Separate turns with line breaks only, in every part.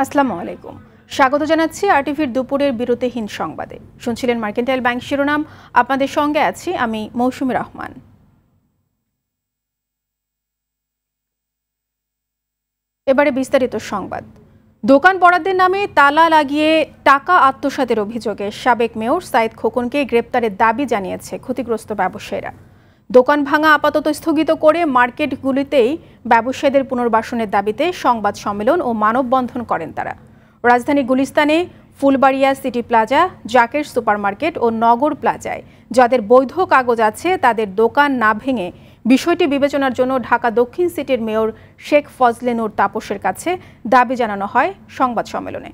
আসসালামু আলাইকুম, স্বাগত জানাচ্ছি আরটিভির দুপুরের বিরতিহীন সংবাদে। শুনছিলেন মার্কেন্টাইল ব্যাংক শিরোনাম। আপনাদের সঙ্গে আছি আমি মৌসুমী রহমান। এবারে বিস্তারিত সংবাদ। দোকান বরাদ্দের নামে তালা লাগিয়ে টাকা আত্মসাতের অভিযোগে সাবেক মেয়র সাইদ খোকনকে গ্রেপ্তারের দাবি জানিয়েছে ক্ষতিগ্রস্ত ব্যবসায়ীরা। দোকান ভাঙা আপাতত স্থগিত করে মার্কেটগুলিতেই ব্যবসায়ীদের পুনর্বাসনের দাবিতে সংবাদ সম্মেলন ও মানববন্ধন করেন তারা। রাজধানী গুলিস্তানে Phulbaria city plaza, Zaker supermarket ও নগর প্লাজায় যাদের বৈধ কাগজ আছে তাদের দোকান না ভেঙে বিষয়টি বিবেচনার জন্য ঢাকা দক্ষিণ সিটির মেয়র শেখ ফজলে নূর তাপসের কাছে দাবি জানানো হয় সংবাদ সম্মেলনে।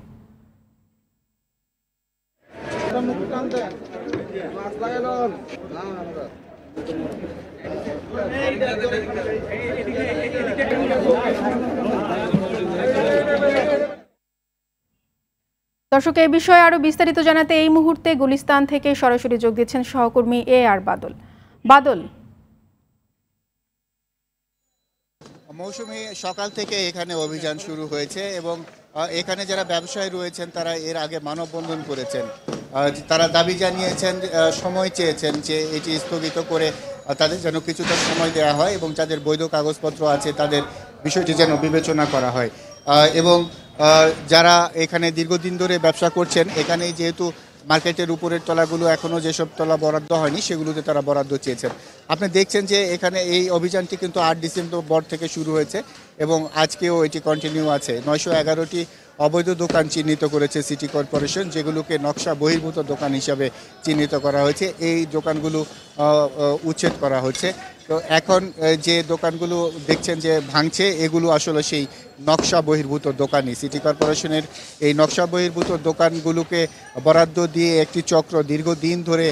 দর্শক, এই বিষয়ে আরো বিস্তারিত জানাতে এই মুহূর্তে গুলিস্তান থেকে সরাসরি যোগ দিচ্ছেন সহকর্মী আর বাদল। বাদল,
মৌসুমী, সকাল থেকে এখানে অভিযান শুরু হয়েছে এবং এখানে যারা ব্যবসায়ী রয়েছেন তারা এর আগে মানববন্ধন করেছেন। তারা দাবি জানিয়েছেন, সময় চেয়েছেন যে এটি স্থগিত করে তাদের যেন কিছুটা সময় দেওয়া হয় এবং যাদের বৈধ কাগজপত্র আছে তাদের বিষয়টি যেন বিবেচনা করা হয়। এবং যারা এখানে দীর্ঘদিন ধরে ব্যবসা করছেন, এখানেই যেহেতু মার্কেটের উপরের তলাগুলো এখনও যেসব তলা বরাদ্দ হয়নি সেগুলোতে তারা বরাদ্দ চেয়েছেন। আপনি দেখছেন যে এখানে এই অভিযানটি কিন্তু 8 ডিসেম্বর থেকে শুরু হয়েছে এবং আজকেও এটি কন্টিনিউ আছে। 911টি অবৈধ দোকান চিহ্নিত করেছে সিটি কর্পোরেশন, যেগুলোকে নকশা বহির্ভূত দোকান হিসাবে চিহ্নিত করা হয়েছে। এই দোকানগুলো উচ্ছেদ করা হচ্ছে। তো এখন যে দোকানগুলো দেখছেন যে ভাঙছে, এগুলো আসলে সেই নকশা বহির্ভূত দোকানই। সিটি কর্পোরেশনের এই নকশা বহির্ভূত দোকানগুলোকে বরাদ্দ দিয়ে একটি চক্র দীর্ঘদিন ধরে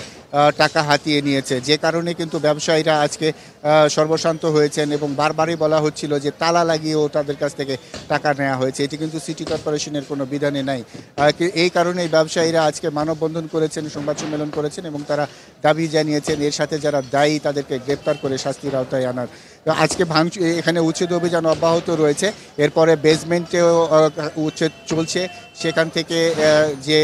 টাকা হাতিয়ে নিয়েছে, যে কারণে কিন্তু ব্যবসায়ীরা আজকে সর্বশান্ত হয়েছেন এবং বারবারই বলা হচ্ছিল যে তালা লাগিয়েও তাদের কাছ থেকে টাকা নেওয়া হয়েছে। এটি কিন্তু সিটি কর্পোরেশনের কোনো বিধানে নাই। এই কারণেই ব্যবসায়ীরা আজকে মানববন্ধন করেছেন, সংবাদ সম্মেলন করেছেন এবং তারা দাবি জানিয়েছেন এর সাথে যারা দায়ী তাদেরকে গ্রেপ্তার করে শাস্তির আওতায় আনার। আজকে এখানে উচ্ছেদ অভিযান অব্যাহত রয়েছে। এরপরে বেসমেন্টেও উচ্ছেদ চলছে, সেখান থেকে যে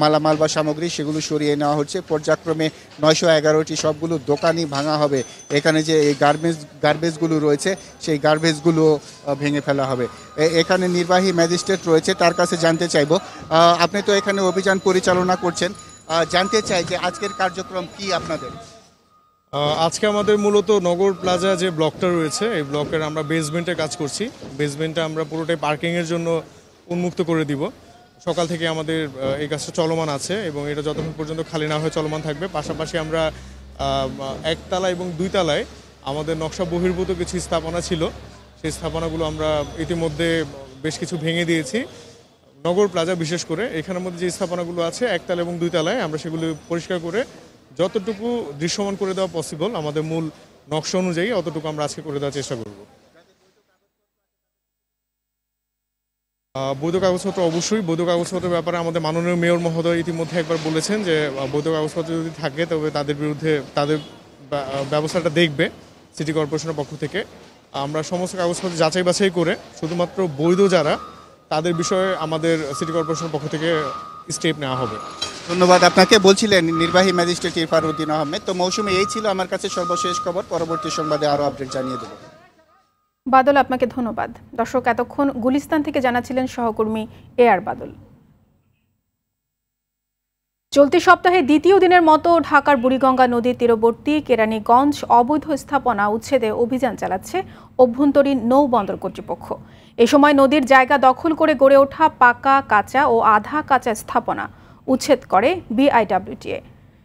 মালামাল বা সামগ্রী সেগুলো সরিয়ে নেওয়া হচ্ছে। পর্যায়ক্রমে 911টি সবগুলো দোকানই ভাঙা হবে। এখানে যে এই গার্বেজগুলো রয়েছে সেই গার্বেজগুলো ভেঙে ফেলা হবে। এখানে নির্বাহী ম্যাজিস্ট্রেট রয়েছে, তার কাছে জানতে চাইব, আপনি তো এখানে অভিযান পরিচালনা করছেন, জানতে চাই যে আজকের কার্যক্রম কি আপনাদের?
আজকে আমাদের মূলত নগর প্লাজা যে ব্লকটা রয়েছে এই ব্লকের আমরা বেসমেন্টে কাজ করছি। বেসমেন্টে আমরা পুরোটাই পার্কিংয়ের জন্য উন্মুক্ত করে দিব। সকাল থেকে আমাদের এই কাজটা চলমান আছে এবং এটা যতক্ষণ পর্যন্ত খালি না হয়ে চলমান থাকবে। পাশাপাশি আমরা একতলা এবং 2 তলায় আমাদের নকশা বহির্ভূত কিছু স্থাপনা ছিল, সেই স্থাপনাগুলো আমরা ইতিমধ্যে বেশ কিছু ভেঙে দিয়েছি। নগর প্লাজা বিশেষ করে এখানের মধ্যে যে স্থাপনাগুলো আছে একতলা এবং 2 তলায় আমরা সেগুলো পরিষ্কার করে যতটুকু দৃশ্যমান করে দেওয়া পসিবল আমাদের মূল নকশা অনুযায়ী অতটুকু আমরা আজকে করে দেওয়ার চেষ্টা করব। বৈধ কাগজপত্র, অবশ্যই বৈধ কাগজপত্রের ব্যাপারে আমাদের মাননীয় মেয়র মহোদয় ইতিমধ্যে একবার বলেছেন যে বৈধ কাগজপত্র যদি থাকে তবে তাদের বিরুদ্ধে তাদের ব্যবস্থাটা দেখবে সিটি কর্পোরেশনের পক্ষ থেকে। আমরা সমস্ত কাগজপত্র যাচাই বাছাই করে শুধুমাত্র বৈধ যারা তাদের বিষয়ে আমাদের সিটি কর্পোরেশনের পক্ষ থেকে স্টেপ নেওয়া হবে।
ধন্যবাদ আপনাকে। বলছিলেন নির্বাহী ম্যাজিস্ট্রেট ইরফান উদ্দিন আহমেদ। তো মৌসুমী, এই ছিল আমার কাছে সর্বশেষ খবর। পরবর্তী সংবাদে আরও আপডেট জানিয়ে দেব।
বাদল, আপনাকে ধন্যবাদ। দর্শক, এতক্ষণ গুলিস্তান থেকে জানাচ্ছিলেন সহকর্মী আর বাদল। চলতি সপ্তাহে দ্বিতীয় দিনের মতো ঢাকার বুড়িগঙ্গা নদীর তীরবর্তী কেরানীগঞ্জ অবৈধ স্থাপনা উচ্ছেদে অভিযান চালাচ্ছে অভ্যন্তরীণ নৌবন্দর কর্তৃপক্ষ। এ সময় নদীর জায়গা দখল করে গড়ে ওঠা পাকা, কাঁচা ও আধা কাঁচা স্থাপনা উচ্ছেদ করে বিআইডব্লিউটিএ।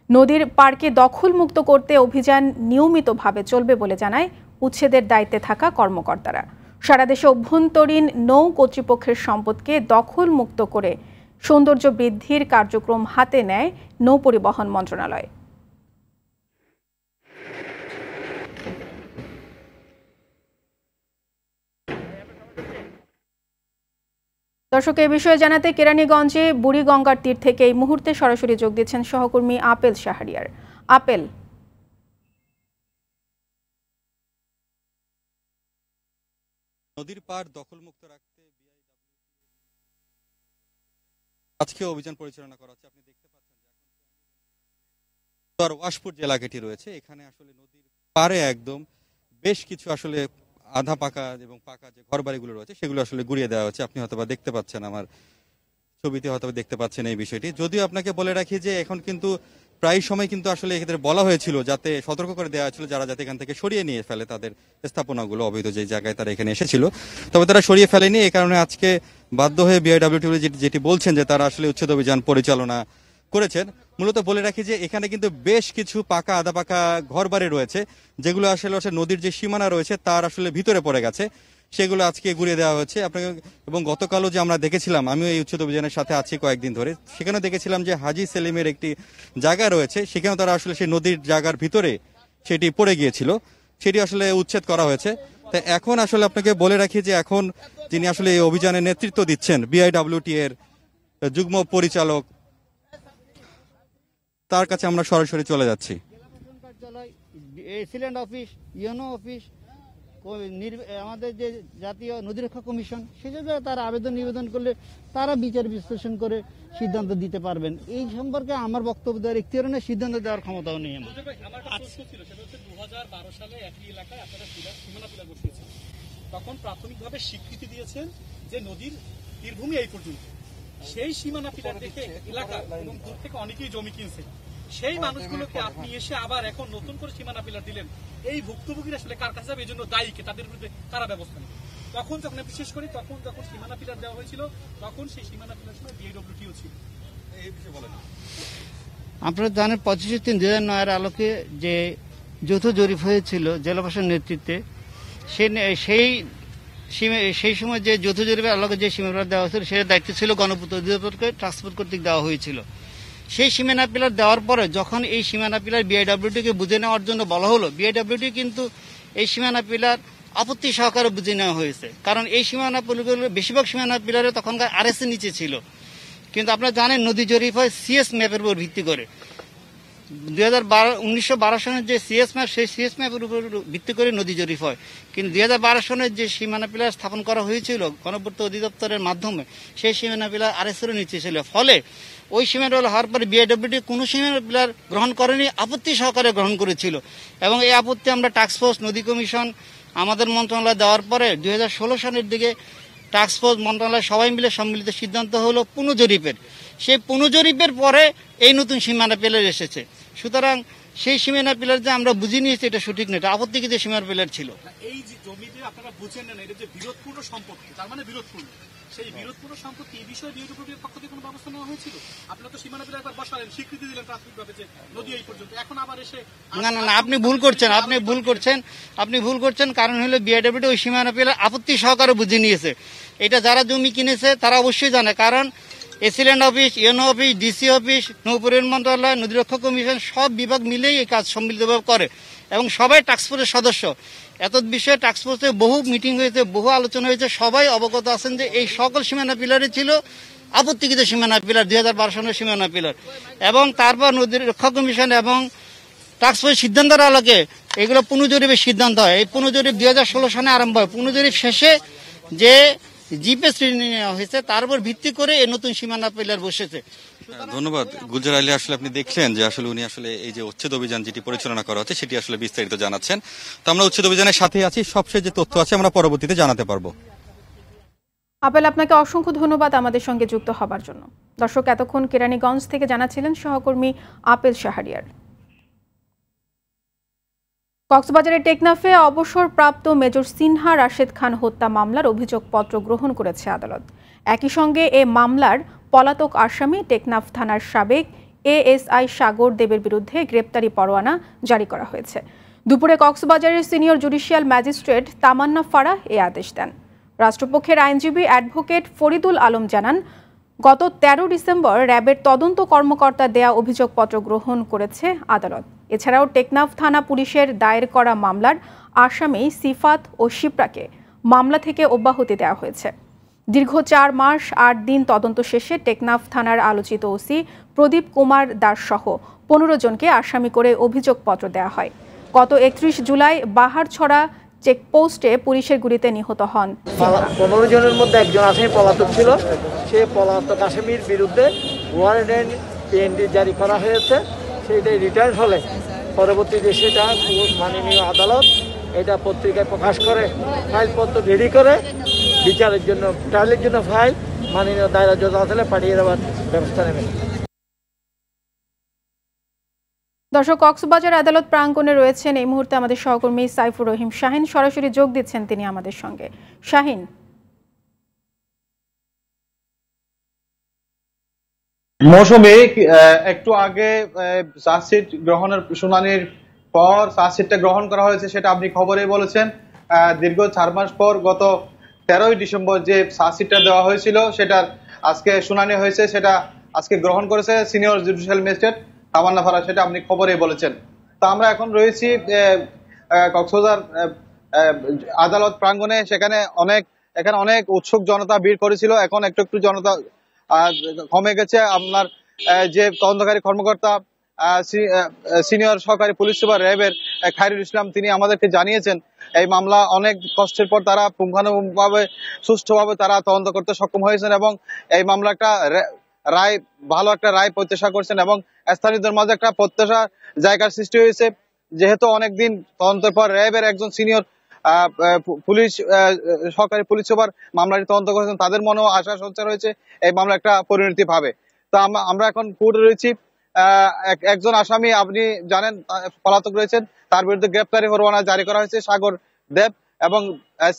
নদীর পার্কে দখলমুক্ত করতে অভিযান নিয়মিতভাবে চলবে বলে জানায় উচ্ছেদের দায়িত্বে থাকা কর্মকর্তারা। সারা দেশে অভ্যন্তরীণ নৌ কর্তৃপক্ষের সম্পদকে দখলমুক্ত করে সৌন্দর্য বৃদ্ধির কার্যক্রম হাতে নেয় নৌ পরিবহন মন্ত্রণালয়। দর্শক, এই বিষয়ে জানাতে কেরানীগঞ্জে বুড়িগঙ্গার তীর থেকে এই মুহূর্তে সরাসরি যোগ দিচ্ছেন সহকর্মী আপেল শাহরিয়ার। আপেল,
নদীর পাড় দখলমুক্ত রাখতে আজকে অভিযান পরিচালনা করা হচ্ছে। আপনি দেখতে পাচ্ছেন ওয়াশপুর যে এলাকাটি রয়েছে, এখানে আসলে নদীর পাড়ে একদম বেশ কিছু আসলে আধা পাকা এবং পাকা যে ঘর বাড়িগুলো রয়েছে সেগুলো আসলে গুড়িয়ে দেওয়া হচ্ছে। আপনি হয়তো দেখতে পাচ্ছেন, আমার ছবিতে হয়তো দেখতে পাচ্ছেন এই বিষয়টি। যদিও আপনাকে বলে রাখি যে এখন কিন্তু প্রায় সময় কিন্তু আসলে এক্ষেত্রে বলা হয়েছিল, যাতে সতর্ক করে দেওয়া হয়েছিল যারা যাতে এখান থেকে সরিয়ে নিয়ে ফেলে তাদের স্থাপনাগুলো, অবৈধ যে জায়গায় তারা এখানে এসেছিল, তবে তারা সরিয়ে ফেলেনি। এই কারণে আজকে বাধ্য হয়ে বিআইডব্লিউটিএ যেটি বলছেন যে তারা আসলে উচ্ছেদ অভিযান পরিচালনা করেছেন। মূলত বলে রাখি যে এখানে কিন্তু বেশ কিছু পাকা আধা পাকা ঘর বাড়ি রয়েছে, যেগুলো আসলে নদীর যে সীমানা রয়েছে তার আসলে ভিতরে পড়ে গেছে, সেগুলো আজকে ঘুরিয়ে দেওয়া হচ্ছে আপনাকে। এবং গতকালও যে আমরা দেখেছিলাম, আমিও এই উচ্ছেদ অভিযানের সাথে আছি কয়েকদিন ধরে, সেখানে দেখেছিলাম যে হাজি সেলিমের একটি জায়গা রয়েছে, সেখানেও তারা আসলে সেই নদীর জায়গার ভিতরে সেটি পড়ে গিয়েছিল, সেটি আসলে উচ্ছেদ করা হয়েছে। তো এখন আসলে আপনাকে বলে রাখি যে এখন যিনি আসলে এই অভিযানের নেতৃত্ব দিচ্ছেন বিআইডব্লিউটিএ এর যুগ্ম পরিচালক, তার কাছে আমরা সরাসরি চলে যাচ্ছি।
এসিল্যান্ড অফিস, ইউনো অফিস, আমাদের যে জাতীয় নদীরক্ষা কমিশন, সেজন্য তারা আবেদন নিবেদন করলে তারা বিচার বিশ্লেষণ করে সিদ্ধান্ত দিতে পারবেন। এই সম্পর্কে আমার বক্তব্য দেওয়ার ইখতিয়ার নেই, সিদ্ধান্ত দেওয়ার ক্ষমতাও নেই। আমার
2012 সালে একই এলাকায় আপনারা সীমানা পিলার বসিয়েছেন, তখন প্রাথমিকভাবে স্বীকৃতি দিয়েছেন যে নদীর তীরভূমি এই পর্যন্ত। সেই সীমানা পিলার দেখে এলাকা এবং দূর থেকে অনেকেই জমি কিনছে, সেই মানুষগুলোকে আপনি এসে আবার এখন নতুন করে সীমানা পিলার দিলেন। এই ভুক্তভোগীরা আসলে কার কাছে যাবে, এই জন্য দায়ী কে, তাদের বিরুদ্ধে কারা ব্যবস্থা নেবে? তখন যখন বিশেষ করে তখন যখন সীমানা পিলার দেওয়া হয়েছিল, তখন সেই সীমানা পিলার সময় বিআইডব্লিউটিও ছিল। এই বিষয়ে বলেন।
আপনারা জানেন 25/3/2009 আলোকে যে যৌথ জরিপ হয়েছিল জেলা প্রশাসনের নেতৃত্বে, সেই সময় যে যৌথ জরিপের আলোকে যে সীমানা দেওয়া হয়েছিল সেটার দায়িত্ব ছিল গণপূর্ত অধিদপ্তরকে ট্রান্সপোর্ট কর্তৃক দেওয়া হয়েছিল। সেই সীমানা পিলার দেওয়ার পরে যখন এই সীমানা পিলার বিআইডব্লিউটিকে বুঝে নেওয়ার জন্য বলা হলো, বিআইডব্লিউটি কিন্তু এই সীমানা পিলার আপত্তি সহকারে বুঝে নেওয়া হয়েছে, কারণ এই সীমানা পিলারগুলো বেশিরভাগ সীমানা পিলারে তখনকার আরএসের নিচে ছিল। কিন্তু আপনারা জানেন নদী জরিপ হয় সিএস ম্যাপের উপর ভিত্তি করে। 1912 সনের যে সিএস ম্যাপ, সেই সিএস ম্যাপের উপর ভিত্তি করে নদী জরিপ হয়। কিন্তু 2012 সনের যে সীমানা পিলার স্থাপন করা হয়েছিল গণপূর্ত অধিদপ্তরের মাধ্যমে, সেই সীমানা পিলার আরএসের নিচে ছিল। ফলে ওই সীমানা পিলার হওয়ার পরে বিআইডব্লিউটি কোনো সীমানা পিলার গ্রহণ করেনি, আপত্তি সহকারে গ্রহণ করেছিল। এবং এই আপত্তি আমরা টাস্কফোর্স, নদী কমিশন, আমাদের মন্ত্রণালয় দেওয়ার পরে 2016 সনের দিকে টাস্কফোর্স মন্ত্রণালয় সবাই মিলে সম্মিলিত সিদ্ধান্ত হলো পুনঃজরিপের। সেই পুনঃজরিপের পরে এই নতুন সীমানা পিলার এসেছে। সুতরাং সেই সীমানা পিলার যে আমরা বুঝে নিয়েছি এটা সঠিক নয়, এটা আপত্তিকৃত সীমানা পিলার ছিল।
এই যে জমিতে আপনারা বুঝেন না, এটা যে বিরোধপূর্ণ সম্পত্তি, তার মানে বিরোধপূর্ণ, সেই বিরোধপূর্ণ সম্পত্তি এই বিষয়ে বিআইডব্লিউটির পক্ষ থেকে কোনো ব্যবস্থা নেওয়া হয়েছিল? আপনারা তো সীমানা পিলার একবার বসালেন, স্বীকৃতি দিলেন প্রাথমিকভাবে যে নদী এই পর্যন্ত, এখন আবার এসে
না, আপনি ভুল করছেন। কারণ হলো বিআইডব্লিউটি ওই সীমানা পিলার আপত্তি সহকারে বুঝে নিয়েছে। এটা যারা জমি কিনেছে তারা অবশ্যই জানে, কারণ AC land office, UNO office, DC office, নৌপরিবহন মন্ত্রণালয়, নদীরক্ষা কমিশন সব বিভাগ মিলেই এই কাজ সম্মিলিতভাবে করে এবং সবাই টাস্কফোর্সের সদস্য। এত বিষয়ে টাস্কফোর্সে বহু মিটিং হয়েছে, বহু আলোচনা হয়েছে, সবাই অবগত আছেন যে এই সকল সীমানা পিলারে ছিল আপত্তিকৃত সীমানা পিলার, 2012 সনের সীমানা পিলার। এবং তারপর নদীরক্ষা কমিশন এবং টাস্কফোর্স সিদ্ধান্তের আলোকে এগুলো পুনঃজরিপের সিদ্ধান্ত হয়। এই পুনঃজরিপ 2016 সনে আরম্ভ হয়। পুনঃজরিপ শেষে যে জিপিএস নেওয়া হয়েছে তার উপর ভিত্তি করে এই নতুন সীমানা পিলার বসেছে।
ধন্যবাদ গুলজার আলী। আসলে আপনি দেখলেন যে আসলে উনি আসলে এই যে উচ্ছেদ অভিযান যেটি পরিচালনা করা হচ্ছে সেটি আসলে বিস্তারিত জানাচ্ছেন। তো আমরা উচ্ছেদ অভিযানের সাথে আছি, সবশেষ যে তথ্য আছে আমরা পরবর্তীতে জানাতে পারবো।
আপেল, আপনাকে অসংখ্য ধন্যবাদ আমাদের সঙ্গে যুক্ত হবার জন্য। দর্শক, এতক্ষণ কেরানীগঞ্জ থেকে জানাচ্ছিলেন সহকর্মী আপেল শাহরিয়ার। কক্সবাজারের টেকনাফে অবসরপ্রাপ্ত মেজর সিনহা রাশেদ খান হত্যা মামলার অভিযোগপত্র গ্রহণ করেছে আদালত। একই সঙ্গে এ মামলার পলাতক আসামি টেকনাফ থানার সাবেক এএসআই সাগর দেবের বিরুদ্ধে গ্রেপ্তারি পরোয়ানা জারি করা হয়েছে। দুপুরে কক্সবাজারের সিনিয়র জুডিশিয়াল ম্যাজিস্ট্রেট তামান্না ফারাহ এ আদেশ দেন। রাষ্ট্রপক্ষের আইনজীবী অ্যাডভোকেট ফরিদুল আলম জানান, গত 13 ডিসেম্বর র্যাবের তদন্ত কর্মকর্তা দেয়া অভিযোগপত্র গ্রহণ করেছে আদালত। এছাড়াও টেকনাফ থানা পুলিশের দায়ের করা মামলার আসামি সিফাত ও শিপ্রাকে মামলা থেকে অব্যাহতি দেওয়া হয়েছে। দীর্ঘ 4 মাস 8 দিন তদন্ত শেষে টেকনাফ থানার আলোচিত ওসি প্রদীপ কুমার দাস সহ 15 জনকে আসামি করে অভিযোগপত্র দেওয়া হয়। গত 31 জুলাই বাহারছড়া চেকপোস্টে পুলিশের গুলিতে নিহত হন
15 জনের মধ্যে একজন আসামি পলাতক ছিল। সে পলাতক আসামির বিরুদ্ধে ওয়ারেন্ট পিএনডি জারি করা হয়েছে। সেইটাই রিটার্ন হলে পরবর্তীতে সেটা মাননীয় আদালত এটা পত্রিকায় প্রকাশ করে ফাইলপত্র রেডি করে বিচারের জন্য ট্রায়ালের জন্য ফাইল মাননীয় দায়রা জজ আদালতে পাঠিয়ে দেওয়ার ব্যবস্থা নেবেন।
দর্শক, কক্সবাজার আদালত প্রাঙ্গণে রয়েছেন এই মুহূর্তে আমাদের সহকর্মী সাইফুর রহিম শাহিন, সরাসরি যোগ দিচ্ছেন তিনি আমাদের সঙ্গে। শাহিন,
মৌসুমী, একটু আগে চার্জশিট গ্রহণের শুনানির পর চার্জশিটটা গ্রহণ করা হয়েছে, সেটা আপনি খবরেই বলেছেন। দীর্ঘ 4 মাস পর গত 13ই ডিসেম্বর যে চার্জশিটটা দেওয়া হয়েছিল সেটার আজকে শুনানি হয়েছে, সেটা আজকে গ্রহণ করেছে সিনিয়র জুডিশিয়াল ম্যাজিস্ট্রেট তামান্না ফারা, সেটা আপনি খবরেই বলেছেন। তো আমরা এখন রয়েছি কক্সবাজার আদালত প্রাঙ্গণে। এখানে অনেক উৎসুক জনতা ভিড় করেছিল, এখন একটু একটু জনতা কমে গেছে। আপনার যে তদন্তকারী কর্মকর্তা সিনিয়র সহকারী পুলিশ সুপার র্যাবের খায়রুল ইসলাম, তিনি আমাদেরকে জানিয়েছেন এই মামলা অনেক কষ্টের পর তারা পুঙ্খানুপুঙ্খভাবে সুষ্ঠুভাবে তারা তদন্ত করতে সক্ষম হয়েছেন এবং এই মামলা একটা ভালো একটা রায় প্রত্যাশা করছেন এবং স্থানীয়দের মাঝে একটা প্রত্যাশার জায়গার সৃষ্টি হয়েছে। যেহেতু অনেকদিন তদন্তের পর র্যাবের একজন সিনিয়র পুলিশ সহকারী পুলিশ সুপার মামলাটি তদন্ত করেছেন, তাদের মনেও আশা সঞ্চার হয়েছে এই মামলা একটা পরিণতি পাবে। তো আমরা এখন কোর্টে রয়েছি। একজন আসামি আপনি জানেন পলাতক রয়েছেন, তার বিরুদ্ধে গ্রেপ্তারি পরোয়ানা জারি করা হয়েছে সাগর দেব এবং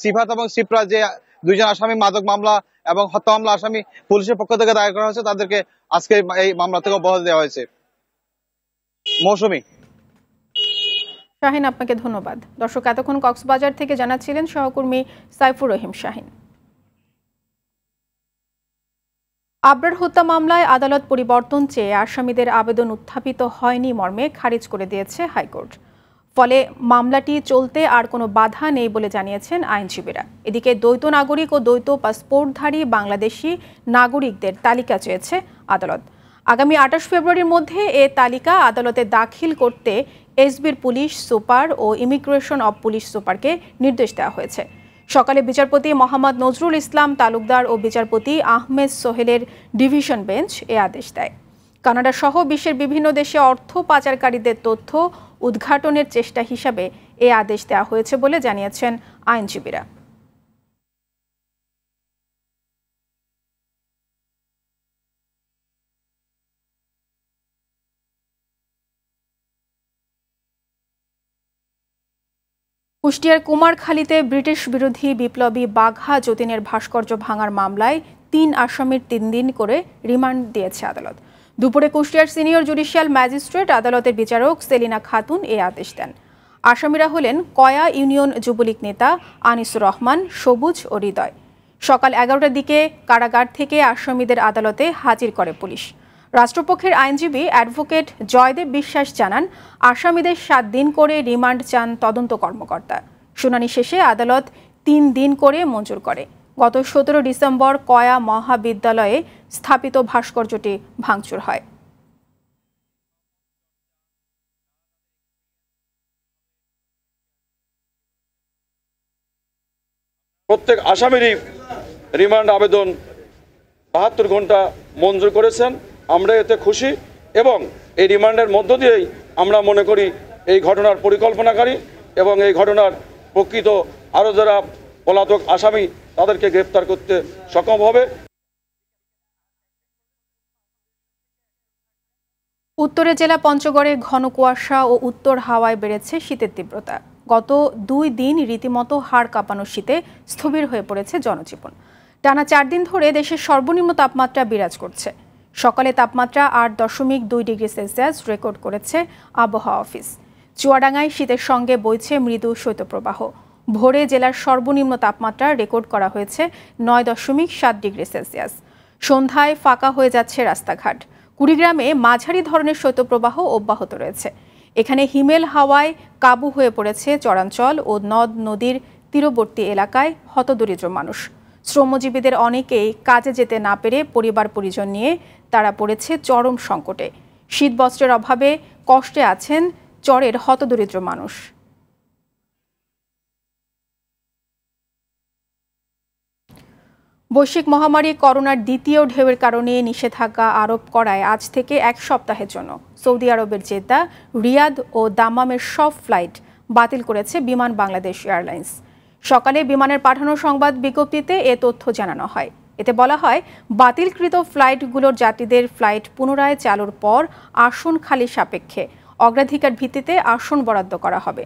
সিফাত এবং সিপ্রা, যে 2 জন আসামি মাদক মামলা এবং হত্যা মামলা আসামি পুলিশের পক্ষ থেকে দায়ের করা হয়েছে, তাদেরকে আজকে এই মামলা থেকে অব্যাহতি দেওয়া হয়েছে। মৌসুমী।
শাহিন, আপনাকে ধন্যবাদ। দর্শক, এতক্ষণ কক্সবাজার থেকে জানাচ্ছিলেন সহকর্মী সাইফুর রহিম শাহিন। আবরার হত্যা মামলায় আদালত পরিবর্তন চেয়ে আসামিদের আবেদন উত্থাপিত হয়নি মর্মে খারিজ করে দিয়েছে হাইকোর্ট। ফলে মামলাটি চলতে আর কোনো বাধা নেই বলে জানিয়েছেন আইনজীবীরা। এদিকে দ্বৈত নাগরিক ও দ্বৈত পাসপোর্টধারী বাংলাদেশি নাগরিকদের তালিকা চেয়েছে আদালত। আগামী 28 ফেব্রুয়ারির মধ্যে এ তালিকা আদালতে দাখিল করতে এসবির পুলিশ সুপার ও ইমিগ্রেশন অব পুলিশ সুপারকে নির্দেশ দেওয়া হয়েছে। সকালে বিচারপতি মোহাম্মদ নজরুল ইসলাম তালুকদার ও বিচারপতি আহমেদ সোহেলের ডিভিশন বেঞ্চ এ আদেশ দেয়। কানাডা সহ বিশ্বের বিভিন্ন দেশে অর্থ পাচারকারীদের তথ্য উদ্ঘাটনের চেষ্টা হিসাবে এ আদেশ দেওয়া হয়েছে বলে জানিয়েছেন আইনজীবীরা। কুষ্টিয়ার কুমারখালীতে ব্রিটিশ বিরোধী বিপ্লবী বাঘা যতীনের ভাস্কর্য ভাঙার মামলায় 3 আসামির 3 দিন করে রিমান্ড দিয়েছে আদালত। দুপুরে কুষ্টিয়ার সিনিয়র জুডিশিয়াল ম্যাজিস্ট্রেট আদালতের বিচারক সেলিনা খাতুন এ আদেশ দেন। আসামিরা হলেন কয়া ইউনিয়ন যুবলীগ নেতা আনিসুর রহমান, সবুজ ও হৃদয়। সকাল 11টার দিকে কারাগার থেকে আসামিদের আদালতে হাজির করে পুলিশ। রাষ্ট্রপক্ষের আইনজীবী অ্যাডভোকেট জয়দেব বিশ্বাস জানান, আসামিদের 7 দিন করে রিমান্ড চান তদন্ত কর্মকর্তা। শুনানি শেষে আদালত 3 দিন করে মঞ্জুর করে। গত 17 ডিসেম্বর কয়া মহাবিদ্যালয়ে স্থাপিত ভাস্কর্যটি ভাঙচুর হয়।
প্রত্যেক আসামিরই রিমান্ড আবেদন 72 ঘন্টা মঞ্জুর করেছেন। আমরা এতে খুশি এবং এই রিমান্ডের মধ্য দিয়েই আমরা মনে করি এই ঘটনার পরিকল্পনাকারী এবং এই ঘটনার প্রকৃত আরও যারা পলাতক আসামি তাদেরকে গ্রেপ্তার করতে সক্ষম হবে।
উত্তরের জেলা পঞ্চগড়ে ঘন কুয়াশা ও উত্তর হাওয়ায় বেড়েছে শীতের তীব্রতা। গত 2 দিন রীতিমতো হাড় কাঁপানো শীতে স্থবির হয়ে পড়েছে জনজীবন। টানা 4 দিন ধরে দেশের সর্বনিম্ন তাপমাত্রা বিরাজ করছে। সকালে তাপমাত্রা 8.2 ডিগ্রি সেলসিয়াস রেকর্ড করেছে আবহাওয়া অফিস। চুয়াডাঙ্গায় শীতের সঙ্গে বইছে মৃদু শৈত্যপ্রবাহ। ভোরে জেলার সর্বনিম্ন তাপমাত্রা রেকর্ড করা হয়েছে 9.7 ডিগ্রি সেলসিয়াস। সন্ধ্যায় ফাঁকা হয়ে যাচ্ছে রাস্তাঘাট। কুড়িগ্রামে মাঝারি ধরনের শৈত্যপ্রবাহ অব্যাহত রয়েছে। এখানে হিমেল হাওয়ায় কাবু হয়ে পড়েছে চরাঞ্চল ও নদ নদীর তীরবর্তী এলাকায় হতদরিদ্র মানুষ। শ্রমজীবীদের অনেকেই কাজে যেতে না পেরে পরিবার পরিজন নিয়ে তারা পড়েছে চরম সংকটে। শীতবস্ত্রের অভাবে কষ্টে আছেন চরের হতদরিদ্র মানুষ। বৈশ্বিক মহামারী করোনার দ্বিতীয় ঢেউয়ের কারণে নিষেধাজ্ঞা আরোপ করায় আজ থেকে এক সপ্তাহের জন্য সৌদি আরবের জেদ্দা, রিয়াদ ও দাম্মামের সব ফ্লাইট বাতিল করেছে বিমান বাংলাদেশ এয়ারলাইন্স। সকালে বিমানের পাঠানো সংবাদ বিজ্ঞপ্তিতে এ তথ্য জানানো হয়। এতে বলা হয়, বাতিলকৃত ফ্লাইটগুলোর যাত্রীদের ফ্লাইট পুনরায় চালুর পর আসন খালি সাপেক্ষে অগ্রাধিকার ভিত্তিতে আসন বরাদ্দ করা হবে।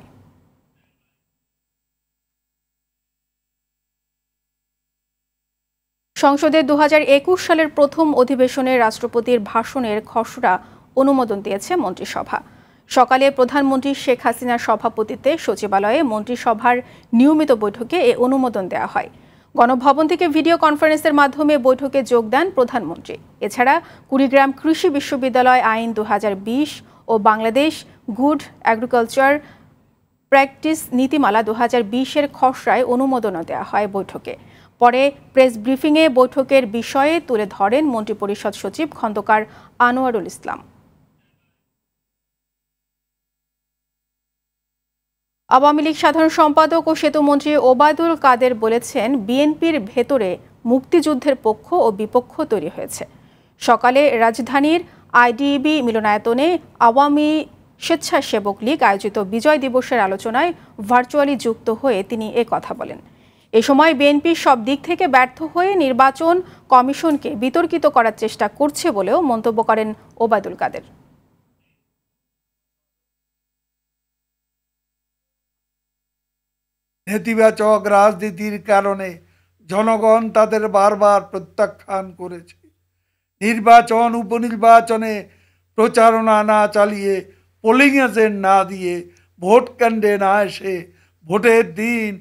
সংসদে 2021 সালের প্রথম অধিবেশনে রাষ্ট্রপতির ভাষণের খসড়া অনুমোদন দিয়েছে মন্ত্রিসভা। সকালে প্রধানমন্ত্রী শেখ হাসিনার সভাপতিত্বে সচিবালয়ে মন্ত্রিসভার নিয়মিত বৈঠকে এ অনুমোদন দেওয়া হয়। গণভবন থেকে ভিডিও কনফারেন্সের মাধ্যমে বৈঠকে যোগ দেন প্রধানমন্ত্রী। এছাড়া কুড়িগ্রাম কৃষি বিশ্ববিদ্যালয় আইন 2020 ও বাংলাদেশ গুড এগ্রিকালচার প্র্যাকটিস নীতিমালা 2020-এর খসড়ায় অনুমোদনও দেওয়া হয় বৈঠকে। পরে প্রেস ব্রিফিংয়ে বৈঠকের বিষয়ে তুলে ধরেন মন্ত্রিপরিষদ সচিব খন্দকার আনোয়ারুল ইসলাম। আওয়ামী লীগ সাধারণ সম্পাদক ও সেতুমন্ত্রী ওবায়দুল কাদের বলেছেন, বিএনপির ভেতরে মুক্তিযুদ্ধের পক্ষ ও বিপক্ষ তৈরি হয়েছে। সকালে রাজধানীর আইডিবি মিলনায়তনে আওয়ামী স্বেচ্ছাসেবক লীগ আয়োজিত বিজয় দিবসের আলোচনায় ভার্চুয়ালি যুক্ত হয়ে তিনি এ কথা বলেন। এ সময় বিএনপি সব দিক থেকে ব্যর্থ হয়ে নির্বাচন কমিশনকে বিতর্কিত করার চেষ্টা করছে বলেও মন্তব্য করেন ওবায়দুল কাদের।
নেতিবাচক রাজনীতির কারণে জনগণ তাদের বারবার প্রত্যাখ্যান করেছে। নির্বাচন উপনির্বাচনে প্রচারণা না চালিয়ে, পোলিং এজেন্ট না দিয়ে, ভোট কেন্দ্রে না এসে ভোটের দিন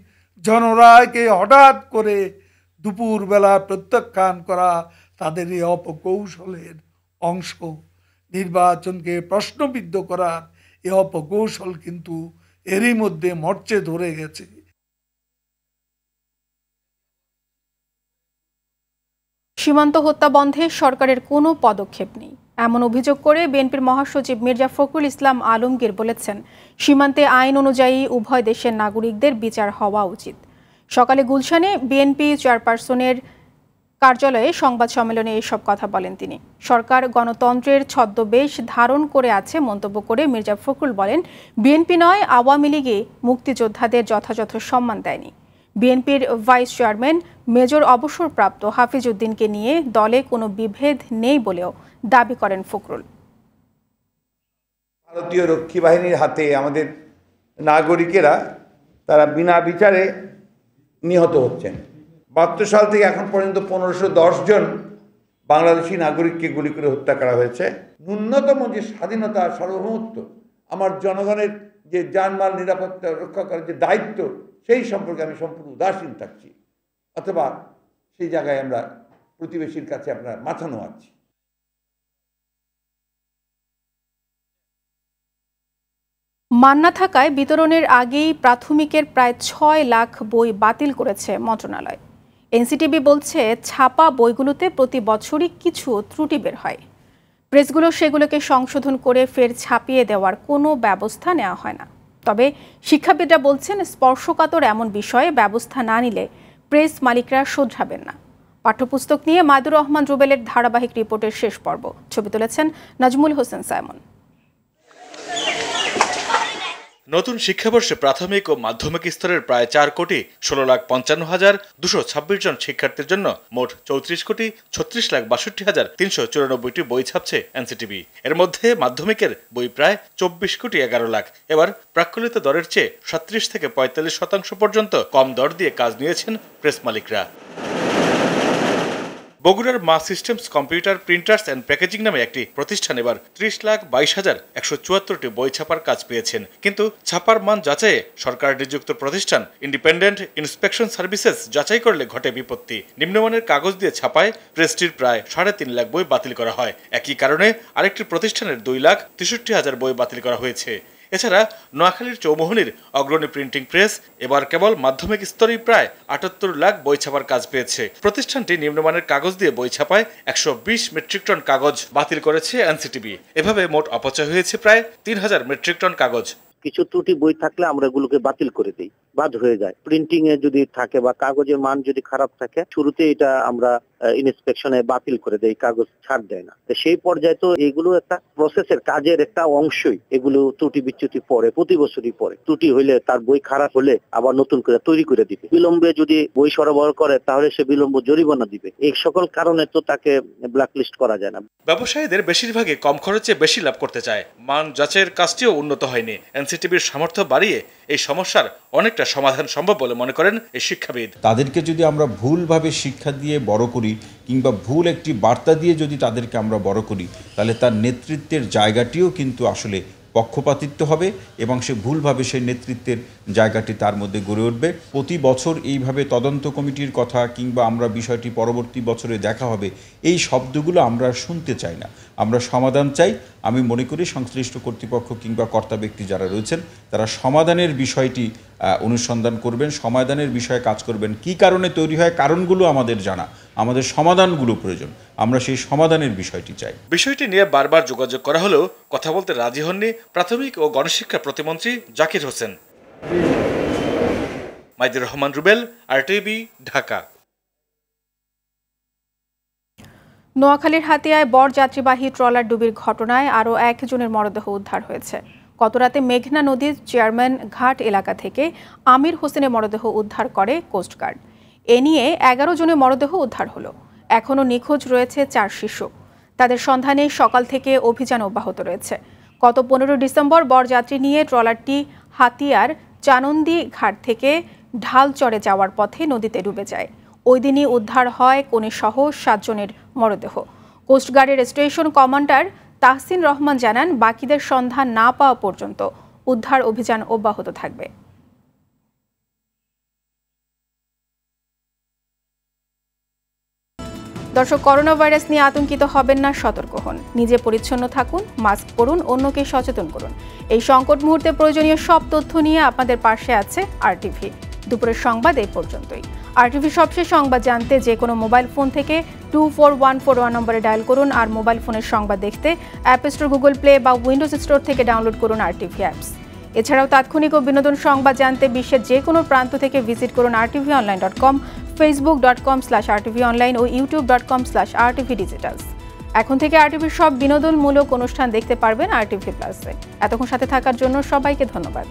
জনরায়কে হঠাৎ করে দুপুরবেলা প্রত্যাখ্যান করা তাদের এই অপকৌশলের অংশ। নির্বাচনকে প্রশ্নবিদ্ধ করার এই অপকৌশল কিন্তু এরই মধ্যে মরচে ধরে গেছে।
সীমান্ত হত্যা বন্ধে সরকারের কোনো পদক্ষেপ নেই, এমন অভিযোগ করে বিএনপির মহাসচিব মির্জা ফখরুল ইসলাম আলমগীর বলেছেন, সীমান্তে আইন অনুযায়ী উভয় দেশের নাগরিকদের বিচার হওয়া উচিত। সকালে গুলশানে বিএনপি চেয়ারপারসনের কার্যালয়ে সংবাদ সম্মেলনে এসব কথা বলেন তিনি। সরকার গণতন্ত্রের ছদ্মবেশ ধারণ করে আছে মন্তব্য করে মির্জা ফখরুল বলেন, বিএনপি নয় আওয়ামী লীগে মুক্তিযোদ্ধাদের যথাযথ সম্মান দেয়নি। বিএনপির ভাইস চেয়ারম্যান মেজর অবসরপ্রাপ্ত হাফিজ উদ্দিনকে নিয়ে দলে কোনো বিভেদ নেই বলেও দাবি করেন ফখরুল।
ভারতীয় রক্ষী বাহিনীর হাতে আমাদের নাগরিকেরা তারা বিনা বিচারে নিহত হচ্ছেন। 72 সাল থেকে এখন পর্যন্ত 1510 জন বাংলাদেশি নাগরিককে গুলি করে হত্যা করা হয়েছে। ন্যূনতম যে স্বাধীনতা, সার্বভৌমত্ব, আমার জনগণের যে জানমাল নিরাপত্তা রক্ষা করার যে দায়িত্ব, সেই সম্পর্কে আমি সম্পূর্ণ উদাসীন থাকছি, অথবা সেই জায়গায় আমরা প্রতিবেশীর কাছে আমরা মাথা নোয়াচ্ছি।
মান্না থাকায় বিতরণের আগেই প্রাথমিকের প্রায় 6 লাখ বই বাতিল করেছে মন্ত্রণালয়। এনসিটিবি বলছে, ছাপা বইগুলোতে প্রতি বছরই কিছু ত্রুটি বের হয়। প্রেসগুলো সেগুলোকে সংশোধন করে ফের ছাপিয়ে দেওয়ার কোনো ব্যবস্থা নেওয়া হয় না। তবে শিক্ষাবিদরা বলছেন, স্পর্শকাতর এমন বিষয়ে ব্যবস্থা না নিলে প্রেস মালিকরা শোধরাবেন না। পাঠ্যপুস্তক নিয়ে মাইদুর রহমান রুবেলের ধারাবাহিক রিপোর্টের শেষ পর্ব। ছবি তুলেছেন নাজমুল হোসেন সাইমন।
নতুন শিক্ষাবর্ষে প্রাথমিক ও মাধ্যমিক স্তরের প্রায় 4,55,226 জন শিক্ষার্থীর জন্য মোট 34,36,62,394টি বই ছাপছে এনসিটিবি। এর মধ্যে মাধ্যমিকের বই প্রায় 24,11 লাখ। এবার প্রাক্কলিত দরের চেয়ে 37 থেকে 45% পর্যন্ত কম দর দিয়ে কাজ নিয়েছেন প্রেস মালিকরা। বগুড়ার মা systems computer printers and packaging নামে একটি প্রতিষ্ঠান এবার 30,22,174টি বই ছাপার কাজ পেয়েছেন। কিন্তু ছাপার মান যাচাইয়ে সরকার নিযুক্ত প্রতিষ্ঠান ইন্ডিপেন্ডেন্ট ইন্সপেকশন সার্ভিসেস যাচাই করলে ঘটে বিপত্তি। নিম্নমানের কাগজ দিয়ে ছাপায় প্রেসটির প্রায় 3.5 লাখ বই বাতিল করা হয়। একই কারণে আরেকটি প্রতিষ্ঠানের 2,63,000 বই বাতিল করা হয়েছে। এছাড়া নোয়াখালীর চৌমোহনীর অগ্রণী প্রিন্টিং প্রেস এবার কেবল মাধ্যমিক স্তরেই প্রায় 78 লাখ বই ছাপার কাজ পেয়েছে। প্রতিষ্ঠানটি নিম্নমানের কাগজ দিয়ে বই ছাপায় 120 মেট্রিক টন কাগজ বাতিল করেছে এনসিটিবি। এভাবে মোট অপচয় হয়েছে প্রায় 3,000 মেট্রিক টন কাগজ।
কিছু ত্রুটি বই থাকলে আমরা এগুলোকে বাতিল করে দিই। বাদ হয়ে যায়। প্রিন্টিং এ যদি থাকে বা কাগজের মান যদি খারাপ থাকে, শুরুতে এটা আমরা ইন্সপেকশনে বাতিল করে দেয়, কাগজ ছাড় দেয় না। সেই পর্যায়ে তো এগুলো একটা প্রসেসের কাজের একটা অংশই। এগুলো ত্রুটি বিচ্যুতি পড়ে, প্রতি বছরই পড়ে। ত্রুটি হইলে তার বই খারাপ হলে আবার নতুন করে তৈরি করে দিবে। বিলম্বে যদি বই সরবরাহ করে তাহলে সে বিলম্ব জরিমানা দিবে। এই সকল কারণে তো তাকে ব্ল্যাকলিস্ট করা যায় না।
ব্যবসায়ীদের বেশিরভাগই কম খরচে বেশি লাভ করতে চায়। মান যাচাইয়ের কাজটিও উন্নত হয়নি। এনসিটিবির সামর্থ্য বাড়িয়ে এই সমস্যার অনেকটা সমাধান সম্ভব বলে মনে করেন এই শিক্ষাবিদ।
তাদেরকে যদি আমরা ভুলভাবে শিক্ষা দিয়ে বড় করি কিংবা ভুল একটি বার্তা দিয়ে যদি তাদেরকে আমরা বড় করি, তাহলে তার নেতৃত্বের জায়গাটিও কিন্তু আসলে পক্ষপাতিত্ব হবে এবং সে ভুলভাবে সেই নেতৃত্বের জায়গাটি তার মধ্যে গড়ে উঠবে। প্রতি বছর এইভাবে তদন্ত কমিটির কথা কিংবা আমরা বিষয়টি পরবর্তী বছরে দেখা হবে, এই শব্দগুলো আমরা শুনতে চাই না। আমরা সমাধান চাই। আমি মনে করি সংশ্লিষ্ট কর্তৃপক্ষ কিংবা কর্তা ব্যক্তি যারা রয়েছেন তারা সমাধানের বিষয়টি অনুসন্ধান করবেন, সমাধানের বিষয়ে কাজ করবেন। কি কারণে তৈরি হয় কারণগুলো আমাদের জানা, আমাদের সমাধানগুলো প্রয়োজন। আমরা সেই সমাধানের বিষয়টি চাই।
বিষয়টি নিয়ে বারবার যোগাযোগ করা হলেও কথা বলতে রাজি হননি প্রাথমিক ও গণশিক্ষা প্রতিমন্ত্রী জাকির হোসেন। মাইদুর রহমান রুবেল, RTV, ঢাকা।
নোয়াখালীর হাতিয়ায় বর যাত্রীবাহী ট্রলার ডুবির ঘটনায় আরও একজনের মরদেহ উদ্ধার হয়েছে। গতরাতে মেঘনা নদীর চেয়ারম্যান ঘাট এলাকা থেকে আমির হোসেনের মরদেহ উদ্ধার করে কোস্টগার্ড। এ নিয়ে 11 জনের মরদেহ উদ্ধার হলো। এখনও নিখোঁজ রয়েছে 4 শিশু। তাদের সন্ধানে সকাল থেকে অভিযান অব্যাহত রয়েছে। গত 15 ডিসেম্বর বরযাত্রী নিয়ে ট্রলারটি হাতিয়ার চানন্দি ঘাট থেকে ঢালচরে যাওয়ার পথে নদীতে ডুবে যায়। ওই দিনই উদ্ধার হয় কনেসহ 7 জনের মরদেহ। কোস্টগার্ডের স্টেশন কমান্ডার তাহসিন রহমান জানান, বাকিদের সন্ধান না পাওয়া পর্যন্ত উদ্ধার অভিযান অব্যাহত থাকবে। দর্শক, করোনা ভাইরাস নিয়ে আতঙ্কিত হবেন না, সতর্ক হন। নিজে পরিচ্ছন্ন থাকুন, মাস্ক পরুন, অন্যকে সচেতন করুন। এই সংকট মুহূর্তে প্রয়োজনীয় সব তথ্য নিয়ে আপনাদের পাশে আছে RTV। দুপুরের সংবাদ এই পর্যন্তই। RTV সবশেষ সংবাদ জানতে যে কোনো মোবাইল ফোন থেকে 24141 নম্বরে ডায়াল করুন। আর মোবাইল ফোনের সংবাদ দেখতে অ্যাপ স্টোর, গুগল প্লে বা উইন্ডোজ স্টোর থেকে ডাউনলোড করুন RTV অ্যাপস। এছাড়াও তাৎক্ষণিক ও বিনোদন সংবাদ জানতে বিশ্বের যে কোনো প্রান্ত থেকে ভিজিট করুন rtvonline.com, facebook.com/rtvonline ও youtube.com/rtvdigitals। এখন থেকে RTVর সব বিনোদনমূলক অনুষ্ঠান দেখতে পারবেন RTV প্লাসে। এতক্ষণ সাথে থাকার জন্য সবাইকে ধন্যবাদ।